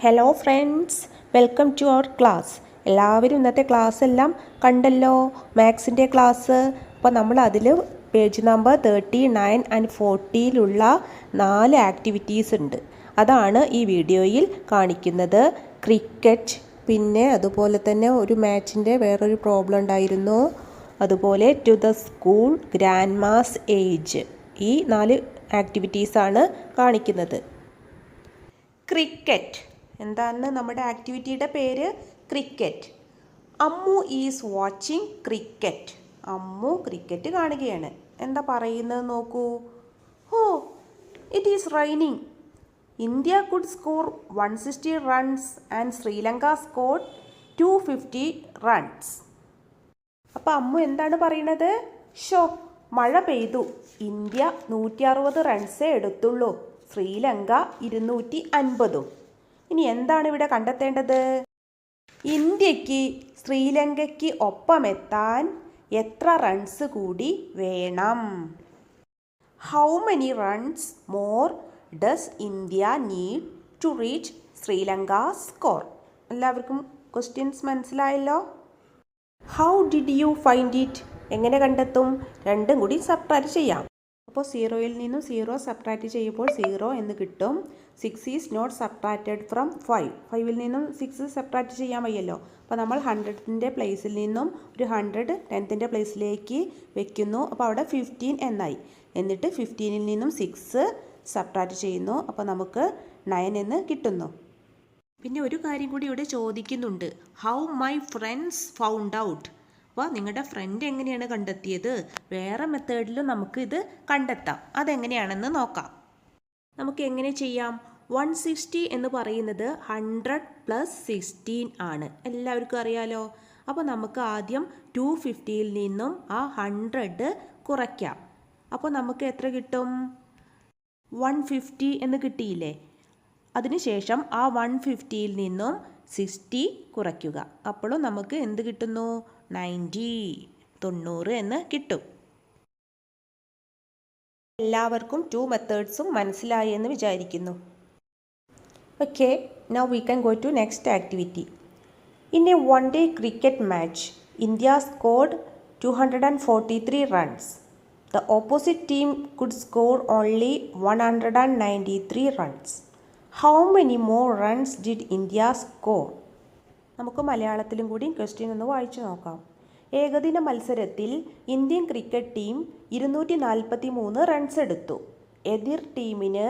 Hello friends, welcome to our class. എല്ലാവരും ഇന്നത്തെ class എല്ലാം കണ്ടല്ലോ, മാത്സിൻ്റെ ക്ലാസ്. അപ്പോൾ നമ്മൾ അതിൽ പേജ് നമ്പർ 39 and 40 4 ആക്ടിവിറ്റീസ് ഉണ്ട്. അതാണ് ഈ വീഡിയോയിൽ കാണിക്കുന്നത്. ക്രിക്കറ്റ്, പിന്നെ അതുപോലെ തന്നെ ഒരു മാച്ചിൻ്റെ വേറൊരു പ്രോബ്ലം ഉണ്ടായിരുന്നു. അതുപോലെ to the school, grandma's age. ഈ 4 ആക്ടിവിറ്റീസാണ് കാണിക്കുന്നത്. ക്രിക്കറ്റ് എന്താണ് നമ്മുടെ ആക്ടിവിറ്റിയുടെ പേര്? Cricket. Ammu is watching cricket. Ammu cricket കാണുകയാണ്. എന്താ പറയുന്നത് നോക്കൂ. Oh, it is raining. India could score 160 runs and Sri Lanka score 250 runs. അപ്പോൾ അമ്മു എന്താണ് പറയുന്നത്? മഴ പെയ്തു. ഇന്ത്യ 160 റൺസേ എടുത്തുള്ളൂ, ശ്രീലങ്ക 250. ഇനി എന്താണ് ഇവിടെ കണ്ടെത്തേണ്ടത്? ഇന്ത്യക്ക് ശ്രീലങ്കയ്ക്ക് ഒപ്പമെത്താൻ എത്ര റൺസ് കൂടി വേണം? How many runs more does India need to reach Sri Lanka score? എല്ലാവർക്കും ക്വസ്റ്റ്യൻസ് മനസ്സിലായല്ലോ. How did you find it? എങ്ങനെ കണ്ടെത്തും? രണ്ടും കൂടി സബ്ട്രാക്ട് ചെയ്യാം. അപ്പോൾ 0-ൽ നിന്നും 0 സബ്ട്രാക്ട് ചെയ്യുമ്പോൾ 0 എന്ന് കിട്ടും. 6 ഈസ് നോട്ട് സബ്ട്രാക്റ്റഡ് ഫ്രം 5. 5-ൽ നിന്നും 6 സബ്ട്രാക്ട് ചെയ്യാൻ വയ്യല്ലോ. അപ്പോൾ നമ്മൾ 100ൻ്റെ പ്ലേസിൽ നിന്നും ഒരു 100 10ൻ്റെ പ്ലേസിലേക്ക് വെക്കുന്നു. അപ്പോൾ അവിടെ 15 എന്നായി. എന്നിട്ട് 15-ൽ നിന്നും 6 സബ്ട്രാക്ട് ചെയ്യുന്നു. അപ്പോൾ നമുക്ക് 9 എന്ന് കിട്ടുന്നു. പിന്നെ ഒരു കാര്യം കൂടി ഇവിടെ ചോദിക്കുന്നുണ്ട്. How my friends found out. അപ്പോൾ നിങ്ങളുടെ ഫ്രണ്ട് എങ്ങനെയാണ് കണ്ടെത്തിയത്? വേറെ മെത്തേഡിലും നമുക്ക് ഇത് കണ്ടെത്താം. അതെങ്ങനെയാണെന്ന് നോക്കാം. നമുക്ക് എങ്ങനെ ചെയ്യാം? 160 എന്ന് പറയുന്നത് 100 + 16 ആണ്. എല്ലാവർക്കും അറിയാലോ. അപ്പോൾ നമുക്ക് ആദ്യം 250-ൽ നിന്നും ആ 100 കുറയ്ക്കാം. അപ്പോൾ നമുക്ക് എത്ര കിട്ടും? 150 എന്ന് കിട്ടിയില്ലേ? അതിനുശേഷം ആ 150-ൽ നിന്നും 60 കുറയ്ക്കുക. അപ്പോഴും നമുക്ക് എന്ത് കിട്ടുന്നു? 90 എന്ന് കിട്ടും. എല്ലാവർക്കും 2 മെത്തേഡ്സും മനസ്സിലായി എന്ന് വിചാരിക്കുന്നു. Okay, now we can go to next activity. In a one-day cricket match, India scored 243 runs. The opposite team could score only 193 runs. How many more runs did India score? നമുക്ക് മലയാളത്തിലും കൂടി ക്വസ്റ്റ്യൻ ഒന്ന് വായിച്ചു നോക്കാം. ഏകദിന മത്സരത്തിൽ Indian cricket team 243 runs എടുത്തു. എതിർ ടീമിന്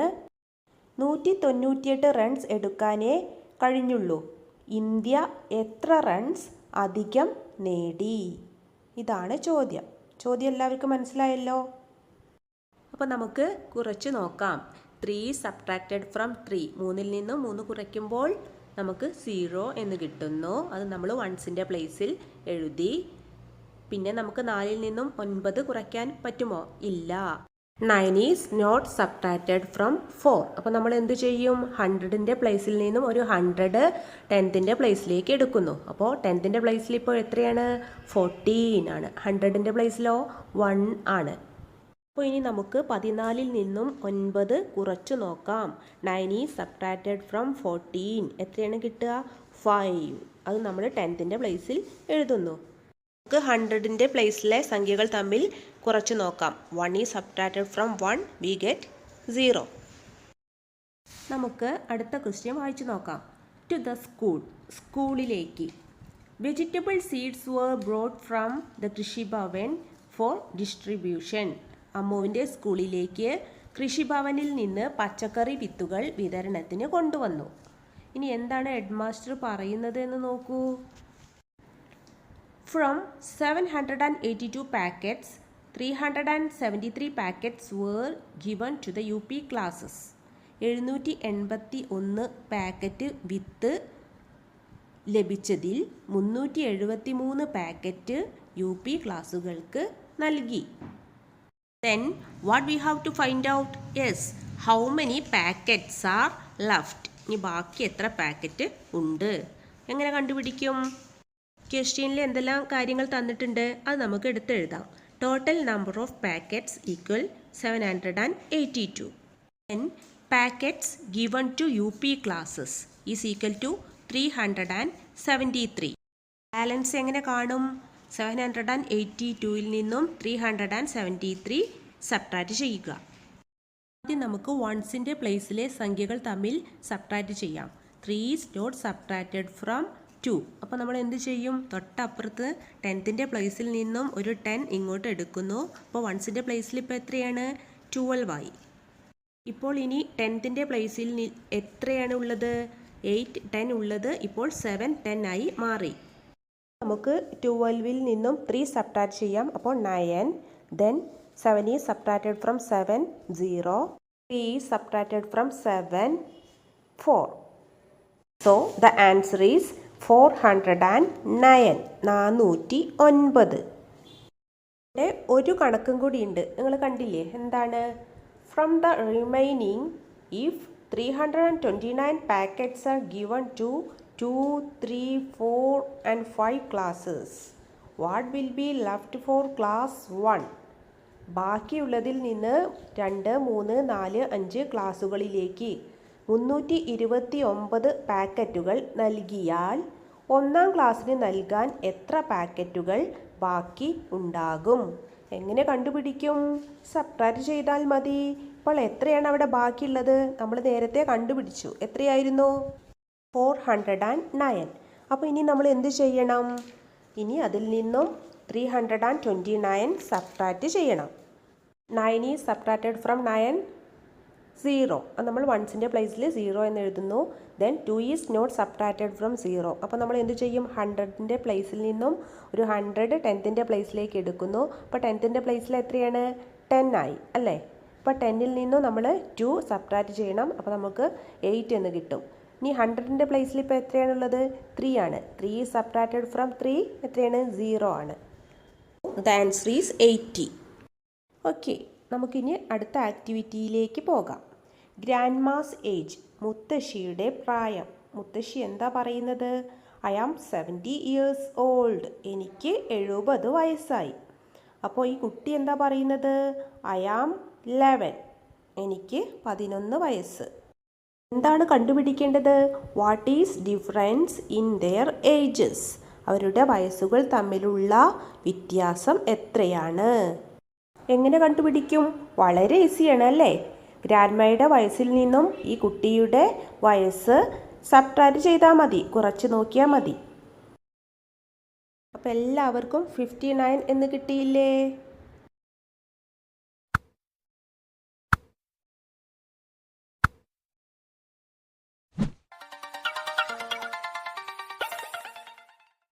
198 റൺസ് എടുക്കാനേ കഴിഞ്ഞുള്ളൂ. ഇന്ത്യ എത്ര റൺസ് അധികം നേടി? ഇതാണ് ചോദ്യം. ചോദ്യം എല്ലാവർക്കും മനസ്സിലായല്ലോ. അപ്പോൾ നമുക്ക് കുറച്ച് നോക്കാം. 3 സബ്ട്രാക്റ്റഡ് ഫ്രം 3. 3-ൽ നിന്നും 3 കുറയ്ക്കുമ്പോൾ നമുക്ക് 0 എന്ന് കിട്ടുന്നു. അത് നമ്മൾ വൺസിൻ്റെ പ്ലേസിൽ എഴുതി. പിന്നെ നമുക്ക് 4-ൽ നിന്നും 9 കുറയ്ക്കാൻ പറ്റുമോ? ഇല്ല. 9 ഈസ് നോട്ട് സബ്ട്രാക്റ്റഡ് ഫ്രം 4. അപ്പോൾ നമ്മൾ എന്ത് ചെയ്യും? 100ൻ്റെ പ്ലേസിൽ നിന്നും ഒരു 100 10ൻ്റെ പ്ലേസിലേക്ക് എടുക്കുന്നു. അപ്പോൾ 10ൻ്റെ പ്ലേസിൽ ഇപ്പോൾ എത്രയാണ്? 14 ആണ്. 100ൻ്റെ പ്ലേസിലോ 1 ആണ്. അപ്പോൾ ഇനി നമുക്ക് 14-ൽ നിന്നും 9 കുറച്ച് നോക്കാം. 9 ഈസ് സബ്ട്രാക്റ്റഡ് ഫ്രം 14. എത്രയാണ് കിട്ടുക? 5. അത് നമ്മൾ 10ൻ്റെ പ്ലേസിൽ എഴുതുന്നു. നമുക്ക് 100ൻ്റെ പ്ലേസിലെ സംഖ്യകൾ തമ്മിൽ കുറച്ച് നോക്കാം. 1 is subtracted from 1. We get 0. നമുക്ക് അടുത്ത ക്വസ്റ്റ്യൻ വായിച്ചു നോക്കാം. ടു ദ സ്കൂൾ, സ്കൂളിലേക്ക്. Vegetable seeds were brought from the Krishibhavan for distribution. അമ്മുവിൻ്റെ സ്കൂളിലേക്ക് കൃഷിഭവനിൽ നിന്ന് പച്ചക്കറി വിത്തുകൾ വിതരണത്തിന് കൊണ്ടുവന്നു. ഇനി എന്താണ് ഹെഡ് മാസ്റ്റർ പറയുന്നത് എന്ന് നോക്കൂ. From 782 packets 373 packets were given to the UP classes. 781 packet വിത്ത് ലഭിച്ചതിൽ 373 പാക്കറ്റ് UP ക്ലാസ്സുകൾക്ക് നൽകി. Then what we have to find out is how many packets are left. ഇനി ബാക്കി എത്ര പാക്കറ്റ് ഉണ്ട്? എങ്ങനെ കണ്ടുപിടിക്കും? ക്വസ്റ്റ്യനിൽ എന്തെല്ലാം കാര്യങ്ങൾ തന്നിട്ടുണ്ട് അത് നമുക്ക് എടുത്തെഴുതാം. Total number of packets equal 782. Then packets given to UP classes. Is equal to 373. Balance എങ്ങനെ കാണും? 782 നിന്നും 373 സബ്ട്രാക്റ്റ് ചെയ്യുക. ആദ്യം നമുക്ക് വൺസിൻ്റെ പ്ലേസിലെ സംഖ്യകൾ തമ്മിൽ സബ്ട്രാക്റ്റ് ചെയ്യാം. 3 ഈസ് നോട്ട് സബ്ട്രാക്റ്റഡ് ഫ്രം 2. അപ്പോൾ നമ്മൾ എന്ത് ചെയ്യും? തൊട്ടപ്പുറത്ത് 10ൻ്റെ പ്ലേസിൽ നിന്നും ഒരു 10 ഇങ്ങോട്ട് എടുക്കുന്നു. അപ്പോൾ വൺസിൻ്റെ പ്ലേസിൽ ഇപ്പോൾ എത്രയാണ്? 12 ആയി. ഇപ്പോൾ ഇനി 10ൻ്റെ പ്ലേസിൽ എത്രയാണ് ഉള്ളത്? 8, 10 ഉള്ളത് ഇപ്പോൾ 7, 10 ആയി മാറി. നമുക്ക് 12 നിന്നും 3 സബ്ട്രാക്റ്റ് ചെയ്യാം. അപ്പോൾ 9, then 7 is subtracted from 7, 0. 3 is subtracted from 7, 4. So the answer is 409. 409. ഇവിടെ ഒരു കണക്കും കൂടി ഉണ്ട്. നിങ്ങൾ കണ്ടില്ലേ? എന്താണ്? From the remaining, if 329 packets are given to 2, 3, 4 and 5 classes, what will be left for class 1? ബാക്കിയുള്ളതിൽ നിന്ന് 2, 3, 4, 5 ക്ലാസ്സുകളിലേക്ക് 329 പാക്കറ്റുകൾ നൽകിയാൽ 1ാം ക്ലാസ്സിന് നൽകാൻ എത്ര പാക്കറ്റുകൾ ബാക്കി ഉണ്ടാകും? എങ്ങനെ കണ്ടുപിടിക്കും? സബ്ട്രാക്റ്റ് ചെയ്താൽ മതി. ഇപ്പോൾ എത്രയാണ് അവിടെ ബാക്കിയുള്ളത്? നമ്മൾ നേരത്തെ കണ്ടുപിടിച്ചു. എത്രയായിരുന്നു? 409. അപ്പോൾ ഇനി നമ്മൾ എന്ത് ചെയ്യണം? ഇനി അതിൽ നിന്നും 329 സബ്ട്രാക്റ്റ് ചെയ്യണം. 9 ഈസ് സബ്ട്രാക്റ്റഡ് ഫ്രം 9, 0. അത് നമ്മൾ വൺസിൻ്റെ പ്ലേസിൽ 0 എന്ന് എഴുതുന്നു. Then 2 is not subtracted from 0. അപ്പോൾ നമ്മൾ എന്ത് ചെയ്യും? 100ൻ്റെ പ്ലേസിൽ നിന്നും ഒരു 100 10ൻ്റെ പ്ലേസിലേക്ക് എടുക്കുന്നു. അപ്പോൾ 10ൻ്റെ പ്ലേസിൽ എത്രയാണ്? 10 ആയി അല്ലേ? അപ്പോൾ 10ൽ നിന്നും നമ്മൾ 2 സബ്ട്രാക്റ്റ് ചെയ്യണം. അപ്പോൾ നമുക്ക് 8 എന്ന് കിട്ടും. ഇനി 100ൻ്റെ പ്ലേസിൽ ഇപ്പോൾ എത്രയാണുള്ളത്? 3 ആണ്. 3 ഈസ് സബ്ട്രാക്റ്റഡ് ഫ്രം 3 എത്രയാണ്? 0 ആണ്. The answer is 80. ഓക്കെ, നമുക്കിനി അടുത്ത ആക്ടിവിറ്റിയിലേക്ക് പോകാം. Grandma's age. മുത്തശ്ശിയുടെ പ്രായം. മുത്തശ്ശി എന്താ പറയുന്നത്? I am 70 years old. എനിക്ക് 70 വയസ്സായി. അപ്പോൾ ഈ കുട്ടി എന്താ പറയുന്നത്? I am 11. എനിക്ക് 11 വയസ്സ്. എന്താണ് കണ്ടുപിടിക്കേണ്ടത്? What is difference in their ages? അവരുടെ വയസ്സുകൾ തമ്മിലുള്ള വ്യത്യാസം എത്രയാണ്? എങ്ങനെ കണ്ടുപിടിക്കും? വളരെ ഈസിയാണ് അല്ലേ? ഗ്രാൻഡ്മയുടെ വയസ്സിൽ നിന്നും ഈ കുട്ടിയുടെ വയസ്സ് സബ്ട്രാക്റ്റ് ചെയ്താൽ മതി. കുറച്ച് നോക്കിയാൽ മതി. അപ്പോൾ എല്ലാവർക്കും 59 എന്ന് കിട്ടിയില്ലേ?